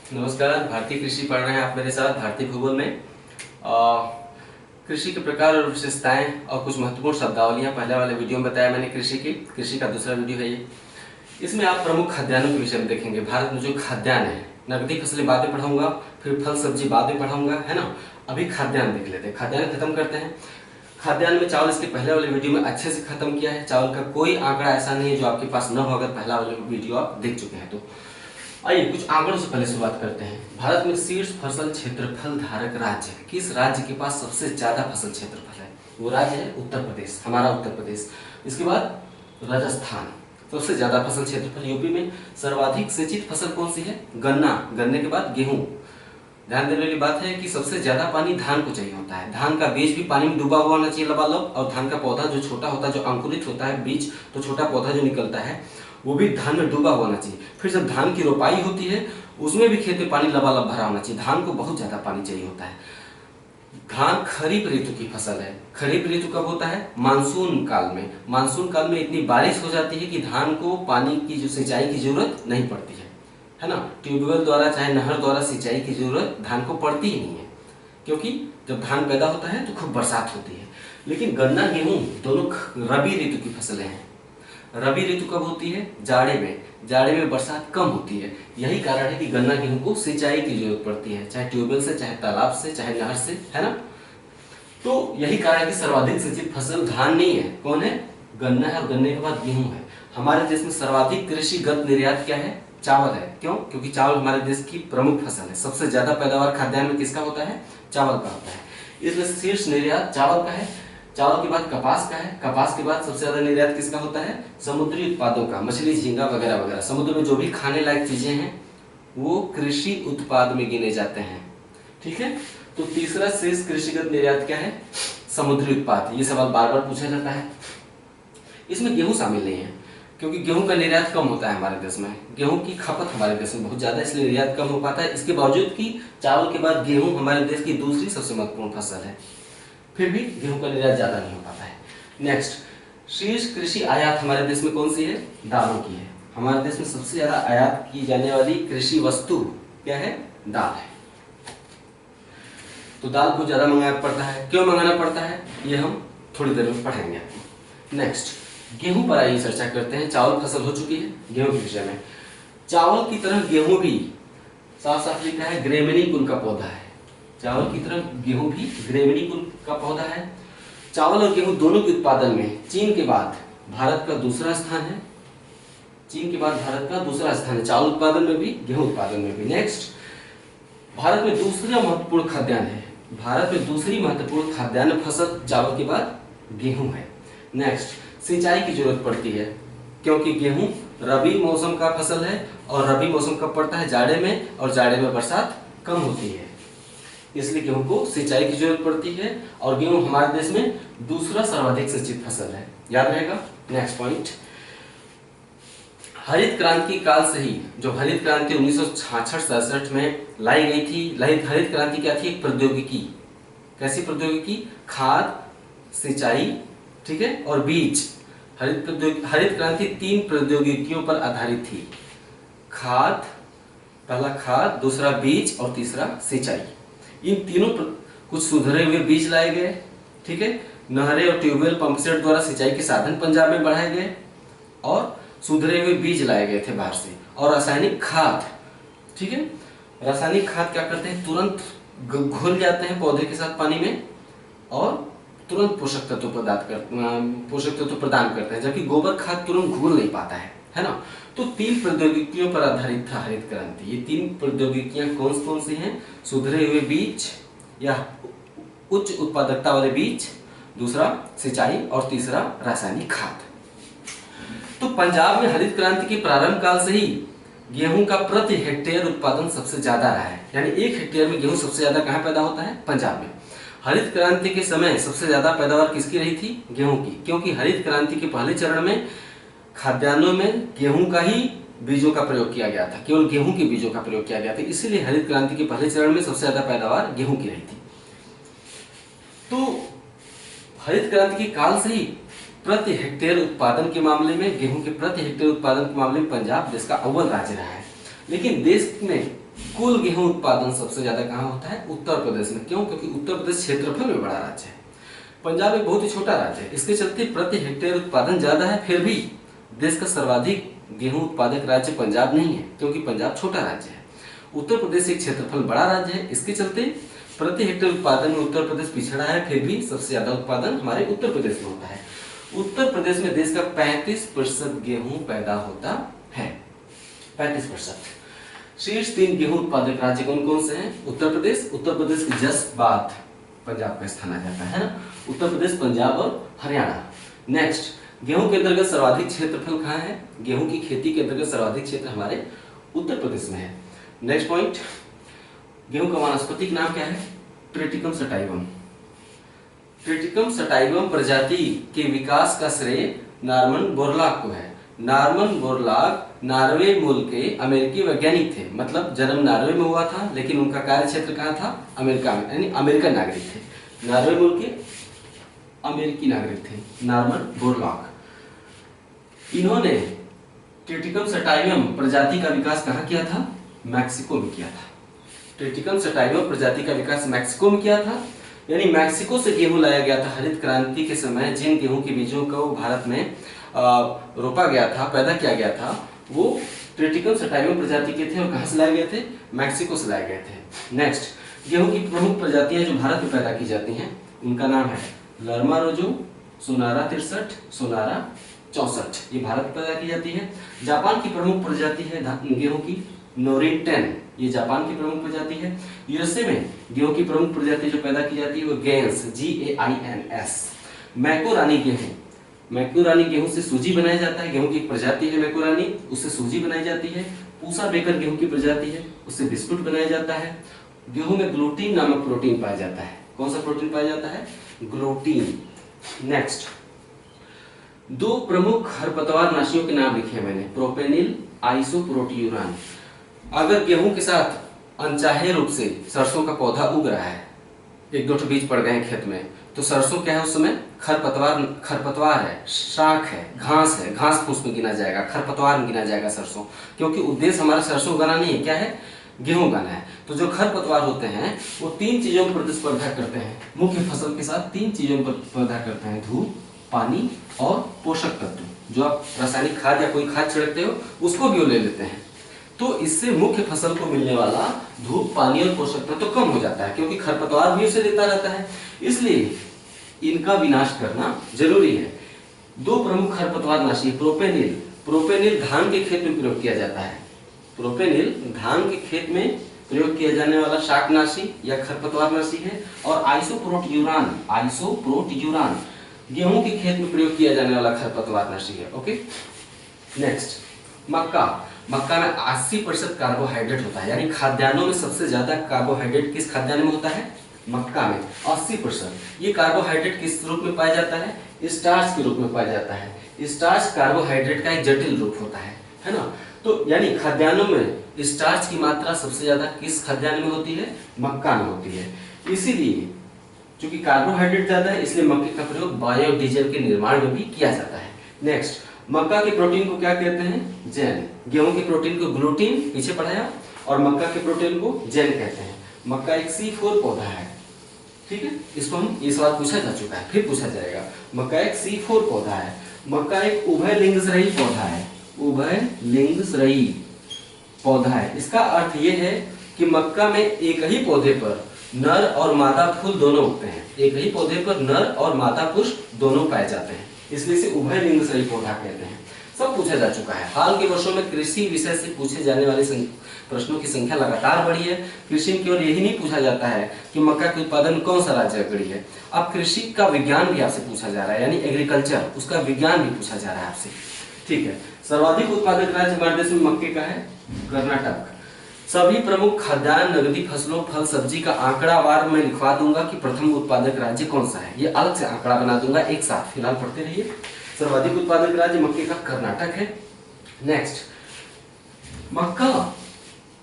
नमस्कार। भारतीय कृषि पढ़ रहे हैं आप मेरे साथ भारतीय भूगोल में। कृषि के प्रकार और विशेषताएं और कुछ महत्वपूर्ण शब्दावलियां पहले वाले वीडियो में बताया मैंने। कृषि का दूसरा वीडियो है ये। इसमें आप प्रमुख खाद्यान्नों के विषय में देखेंगे। भारत में जो खाद्यान्न है, नकदी फसलें बाद में पढ़ाऊंगा, फिर फल सब्जी बाद में पढ़ाऊंगा, है ना। अभी खाद्यान्न देख लेते हैं, खाद्यान्न खत्म करते हैं। खाद्यान्न में चावल इसके पहले वाले वीडियो में अच्छे से खत्म किया है। चावल का कोई आंकड़ा ऐसा नहीं है जो आपके पास न हो, अगर पहला वाले वीडियो आप देख चुके हैं तो। आइए कुछ आंकड़ों से पहले शुरुआत करते हैं। भारत में शीर्ष फसल क्षेत्रफल धारक राज्य है। किस राज्य के पास सबसे ज्यादा फसल क्षेत्रफल है? वो राज्य है उत्तर प्रदेश, हमारा उत्तर प्रदेश। इसके बाद राजस्थान, सबसे ज्यादा फसल क्षेत्रफल। यूपी में सर्वाधिक सिंचित फसल कौन सी है? गन्ना। गन्ने के बाद गेहूं। ध्यान देने वाली बात है कि सबसे ज्यादा पानी धान को चाहिए होता है। धान का बीज भी पानी में डूबा हुआ होना चाहिए लबालब, और धान का पौधा जो छोटा होता है, जो अंकुरित होता है बीज, तो छोटा पौधा जो निकलता है वो भी धान में डूबा हुआ होना चाहिए। फिर जब धान की रोपाई होती है उसमें भी खेत में पानी लबालब भरा होना चाहिए। धान को बहुत ज्यादा पानी चाहिए होता है। धान खरीफ ऋतु की फसल है। खरीफ ऋतु कब होता है? मानसून काल में। मानसून काल में इतनी बारिश हो जाती है कि धान को पानी की जो सिंचाई की जरूरत नहीं पड़ती है ना। ट्यूबवेल द्वारा चाहे नहर द्वारा सिंचाई की जरूरत धान को पड़ती ही नहीं है, क्योंकि जब धान पैदा होता है तो खूब बरसात होती है। लेकिन गन्ना गेहूं दोनों रबी ऋतु की फसलें हैं। रबी ऋतु कब होती है? जाड़े में। जाड़े में बरसात कम होती है। यही कारण है कि गन्ना गेहूं को सिंचाई की जरूरत पड़ती है, चाहे ट्यूबवेल से, चाहे तालाब से, चाहे नहर से, है ना। तो यही कारण है कि सर्वाधिक सिंचित फसल धान नहीं है। कौन है? गन्ना है, और गन्ने के बाद गेहूं है। हमारे देश में सर्वाधिक कृषिगत निर्यात क्या है? चावल है। क्यों? क्योंकि चावल हमारे देश की प्रमुख फसल है। सबसे ज्यादा पैदावार खाद्यान्न में किसका होता है? चावल का होता है। इसमें शीर्ष निर्यात चावल का है। चावल के बाद कपास का है। कपास के बाद सबसे ज्यादा निर्यात किसका होता है? समुद्री उत्पादों का, मछली, झींगा वगैरह वगैरह। समुद्र में जो भी खाने लायक चीजें हैं वो कृषि उत्पाद में गिने जाते हैं। ठीक है। तो तीसरा शेष कृषिगत निर्यात क्या है? समुद्री उत्पाद। ये सवाल बार बार पूछा जाता है। इसमें गेहूं शामिल नहीं है, क्योंकि गेहूं का निर्यात कम होता है हमारे देश में। गेहूं की खपत हमारे देश में बहुत ज्यादा है, इसलिए निर्यात कम हो पाता है। इसके बावजूद कि चावल के बाद गेहूं हमारे देश की दूसरी सबसे महत्वपूर्ण फसल है, फिर भी गेहूं का निर्यात ज्यादा नहीं हो पाता है। नेक्स्ट, शीर्ष कृषि आयात हमारे देश में कौन सी है? दालों की है। हमारे देश में सबसे ज्यादा आयात की जाने वाली कृषि वस्तु क्या है? दाल है। तो दाल को ज्यादा मंगाना पड़ता है। क्यों मंगाना पड़ता है ये हम थोड़ी देर में पढ़ेंगे। नेक्स्ट, गेहूं पर आइए चर्चा करते हैं। चावल फसल हो चुकी है, गेहूं के विषय में। चावल की तरह गेहूं भी साफ साफ लिखा है ग्रेमिनी कुल का पौधा है। चावल की तरह गेहूं भी ग्रेमिनी कुल का पौधा है। चावल और गेहूं दोनों के उत्पादन में चीन के बाद भारत का दूसरा स्थान है। चीन के बाद भारत का दूसरा स्थान है, चावल उत्पादन में भी, गेहूं उत्पादन में भी। नेक्स्ट, भारत में दूसरा महत्वपूर्ण खाद्यान्न है। भारत में दूसरी महत्वपूर्ण खाद्यान्न फसल चावल के बाद गेहूं है। नेक्स्ट, सिंचाई की जरूरत पड़ती है, क्योंकि गेहूं रबी मौसम का फसल है, और रबी मौसम कब पड़ता है? जाड़े में, और जाड़े में बरसात कम होती है, इसलिए गेहूं को सिंचाई की जरूरत पड़ती है। और गेहूं हमारे देश में दूसरा सर्वाधिक सिंचित फसल है, याद रहेगा। नेक्स्ट पॉइंट, हरित क्रांति काल से ही, जो हरित क्रांति 1966-67 में लाई गई थी। हरित क्रांति क्या थी? एक प्रौद्योगिकी। कैसी प्रौद्योगिकी? खाद, सिंचाई, ठीक है, और बीज। हरित क्रांति 3 प्रौद्योगिकियों पर आधारित थी। खाद, पहला खाद, दूसरा बीज, और तीसरा सिंचाई। इन तीनों पर कुछ सुधरे हुए बीज लाए गए, ठीक है। नहरें और ट्यूबवेल, पंपसेट द्वारा सिंचाई के साधन पंजाब में बढ़ाए गए, और सुधरे हुए बीज लाए गए थे बाहर से। और रासायनिक खाद, ठीक है। रासायनिक खाद क्या करते हैं? तुरंत घुल जाते हैं पौधे के साथ पानी में, और तुरंत पोषक तत्व प्रदान करते हैं, जबकि गोबर खाद तुरंत घुल नहीं पाता है ना। तो 3 प्रौद्योगिकियों पर आधारित था हरित क्रांति। ये 3 प्रौद्योगिकियां कौन सी हैं? सुधरे हुए बीज या उच्च उत्पादकता वाले बीज, दूसरा सिंचाई, और तीसरा रासायनिक खाद। तो पंजाब में हरित क्रांति के प्रारंभ काल से ही गेहूं का प्रति हेक्टेयर उत्पादन सबसे ज्यादा रहा है। यानी 1 हेक्टेयर में गेहूं सबसे ज्यादा कहां पैदा होता है? पंजाब में। हरित क्रांति के समय सबसे ज्यादा पैदावार किसकी रही थी? गेहूं की, क्योंकि हरित क्रांति के पहले चरण में खाद्यान्नों में गेहूं का ही बीजों का प्रयोग किया गया था, केवल गेहूं के बीजों का प्रयोग किया गया था। इसीलिए हरित क्रांति के पहले चरण में सबसे ज्यादा पैदावार गेहूं की रही थी। तो हरित क्रांति के काल से ही प्रति हेक्टेयर उत्पादन के मामले में, गेहूं के प्रति हेक्टेयर उत्पादन के मामले में पंजाब देश का अव्वल राज्य रहा है। लेकिन देश में कुल गेहूं उत्पादन सबसे ज्यादा कहाँ होता है? उत्तर प्रदेश में। क्यों? क्योंकि उत्तर प्रदेश क्षेत्रफल में बड़ा राज्य है। पंजाब एक बहुत ही छोटा राज्य है, इसके चलते प्रति हेक्टेयर उत्पादन ज्यादा है। फिर भी देश का सर्वाधिक गेहूं उत्पादक राज्य पंजाब नहीं है, क्योंकि पंजाब छोटा राज्य है। उत्तर प्रदेश एक क्षेत्रफल बड़ा राज्य है, इसके चलते प्रति हेक्टेयर उत्पादन में उत्तर प्रदेश पिछड़ा है। फिर भी सबसे ज्यादा उत्पादन हमारे उत्तर प्रदेश में होता है। उत्तर प्रदेश में देश का 35% गेहूं पैदा होता है। 35%। शीर्ष 3 गेहूं उत्पादक राज्य कौन कौन से हैं? उत्तर प्रदेश के जस्ट बाद पंजाब का स्थान आ जाता है ना। उत्तर प्रदेश, पंजाब और हरियाणा। नेक्स्ट, गेहूं के अंतर्गत सर्वाधिक क्षेत्रफल कहाँ है? गेहूं की खेती के अंतर्गत सर्वाधिक क्षेत्र हमारे उत्तर प्रदेश में है। नेक्स्ट पॉइंट, गेहूं का वानस्पतिक नाम क्या है? Triticum sativum. ट्रिटिकम सटाइवम प्रजाति के विकास का श्रेय नॉर्मन बोरलॉग को है। नॉर्मन बोरलॉग नॉर्वे मूल के अमेरिकी वैज्ञानिक थे, मतलब जन्म नॉर्वे में हुआ था, लेकिन उनका कार्य क्षेत्र कहाँ था? अमेरिका में, यानी अमेरिकन नागरिक थे। नॉर्वे मूल के अमेरिकी नागरिक थे नॉर्मन बोरलॉग। इन्होंने ट्रिटिकम सटाइवम प्रजाति का विकास कहाँ किया था? मैक्सिको में किया था। ट्रिटिकम सटाइवम प्रजाति का विकास मैक्सिको में किया था, यानी मैक्सिको से गेहूं लाया गया था। हरित क्रांति के समय जिन गेहूं के बीजों को भारत में रोपा गया था, पैदा किया गया था, वो ट्रिटिकम सटाइवम प्रजाति के थे। और कहाँ से लाए गए थे? मैक्सिको से लाए गए थे। नेक्स्ट, गेहूं की प्रमुख प्रजातियां जो भारत में पैदा की जाती हैं, उनका नाम है लरमा रोजो, सोनारा 63, सोनारा 64, ये भारत में पैदा की जाती है। जापान की प्रमुख प्रजाति है गेहूं की नोरिन 10, ये जापान की प्रमुख प्रजाति है। यूएसए में गेहूं की प्रमुख प्रजाति जो पैदा की जाती है वो गेन्स, GAINS। मैकोरानी गेहूं, मैकोरानी गेहूं से सूजी बनाया जाता है। गेहूं की एक प्रजाति है मैकोरानी, उससे सूजी बनाई जाती है। पूसा बेकर गेहूं की प्रजाति है, उससे बिस्कुट बनाया जाता है। गेहूं में ग्लूटीन नामक प्रोटीन पाया जाता है। कौन सा प्रोटीन पाया जाता है? ग्लूटीन। नेक्स्ट, 2 प्रमुख खरपतवार नाशियों के नाम लिखे हैं मैंने, प्रोपेनिल, आइसोप्रोटियूरान। अगर गेहूं के साथ अनचाहे रूप से सरसों का पौधा उग रहा है, 1-2 बीज पड़ गए हैं खेत में, तो सरसों क्या है? उस समय खरपतवार है, शाख है, घास फूस में गिना जाएगा, खरपतवार में गिना जाएगा सरसों, क्योंकि उद्देश्य हमारा सरसों उगाना नहीं है, क्या है? गेहूं उगाना है। तो जो खरपतवार होते हैं वो 3 चीजों पर प्रतिस्पर्धा करते हैं, मुख्य फसल के साथ 3 चीजों पर प्रतिस्पर्धा करते हैं, धूप, पानी और पोषक तत्व। जो आप रासायनिक खाद या कोई खाद छिड़कते हो उसको भी वो ले लेते हैं। तो इससे मुख्य फसल को मिलने वाला धूप, पानी और पोषक तत्व तो कम हो जाता है, क्योंकि खरपतवार भी उसे देता रहता है। इसलिए इनका विनाश करना जरूरी है। 2 प्रमुख खरपतवार नाशी, प्रोपेनिल। प्रोपेनिल धान के खेत में प्रयोग किया जाता है। प्रोपेनिल धान के खेत में प्रयोग किया जाने वाला शाकनाशी या खरपतवार नाशी है। और आइसोप्रोटियूरान, आइसोप्रोटियूरान गेहूं के खेत में प्रयोग किया जाने वाला खरपतवार नाशी है। ओके, नेक्स्ट, मक्का। मक्का में 80% कार्बोहाइड्रेट होता है, यानी खाद्यान्नों में सबसे ज्यादा कार्बोहाइड्रेट किस खाद्यान्न में होता है? मक्का में 80%। ये कार्बोहाइड्रेट किस रूप में पाया जाता है? स्टार्च के रूप में पाया जाता है। स्टार्च कार्बोहाइड्रेट का एक जटिल रूप होता है ना। तो यानी खाद्यान्नों में स्टार्च की मात्रा सबसे ज्यादा किस खाद्यान्न में होती है? मक्का में होती है। इसीलिए चूंकि कार्बोहाइड्रेट ज्यादा है, इसलिए मक्के का प्रयोग बायोडीजल के निर्माण में भी किया जाता है। नेक्स्ट, मक्का के प्रोटीन को क्या कहते हैं? जैन। गेहूं के प्रोटीन को ग्लूटीन पीछे पढ़ाया, और मक्का के प्रोटीन को जैन कहते हैं। मक्का एक C4 पौधा है, ठीक है, इसको हम इस बार पूछा जा चुका है, फिर पूछा जाएगा। मक्का एक C4 पौधा है। मक्का एक उभयलिंगसरही पौधा है, उभयलिंगसरही पौधा है। इसका अर्थ यह है कि मक्का में एक ही पौधे पर नर और मादा फूल दोनों उगते हैं। एक ही पौधे पर नर और मादा पुष्प दोनों पाए जाते हैं, इसलिए इसे उभयलिंगसरही पौधा कहते हैं। सब पूछा जा चुका है। हाल के वर्षों में कृषि विषय से पूछे जाने वाले प्रश्नों की संख्या लगातार बढ़ी है। कृषि में केवल यही नहीं पूछा जाता है कि मक्का के उत्पादन कौन सा राज्य अग्रणी है, अब कृषि का विज्ञान भी आपसे पूछा जा रहा है, यानी एग्रीकल्चर, उसका विज्ञान भी पूछा जा रहा है आपसे। ठीक है, सर्वाधिक उत्पादक राज्य हमारे देश में मक्के का है, कर्नाटक। सभी प्रमुख खाद्यान्न, नगदी फसलों, फल सब्जी का आंकड़ावार मैं लिखवा दूंगा कि प्रथम उत्पादक राज्य कौन सा है, ये अलग से आंकड़ा बना दूंगा एक साथ। फिलहाल पढ़ते रहिए। सर्वाधिक उत्पादक राज्य मक्के का कर्नाटक है। नेक्स्ट, मक्का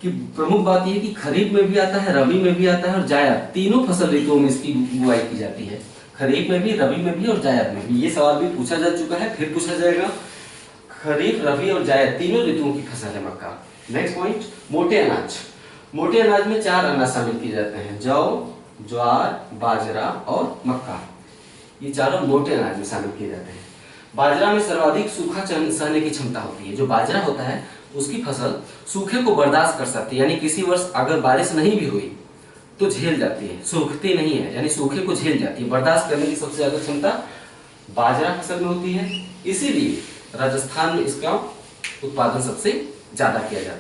की प्रमुख बात यह कि खरीफ में भी आता है, रबी में भी आता है और जायद, तीनों फसल ऋतुओं में इसकी बुआई की जाती है। खरीफ में भी, रबी में भी और जायद में भी। ये सवाल भी पूछा जा चुका है, फिर पूछा जाएगा। खरीफ, रबी और जायद तीनों ऋतुओं की फसल है मक्का। नेक्स्ट पॉइंट, मोटे अनाज। मोटे अनाज में 4 अनाज शामिल किए जाते हैं, जौ, ज्वार, बाजरा और मक्का। ये चारों मोटे अनाज में शामिल किए जाते हैं। बाजरा में सर्वाधिक सूखा सहने की क्षमता होती है। जो बाजरा होता है उसकी फसल सूखे को बर्दाश्त कर सकती है, यानी किसी वर्ष अगर बारिश नहीं भी हुई तो झेल जाती है, सूखती नहीं है, यानी सूखे को झेल जाती है। बर्दाश्त करने की सबसे ज्यादा क्षमता बाजरा फसल में होती है, इसीलिए राजस्थान में इसका उत्पादन सबसे ज्यादा किया जाता है।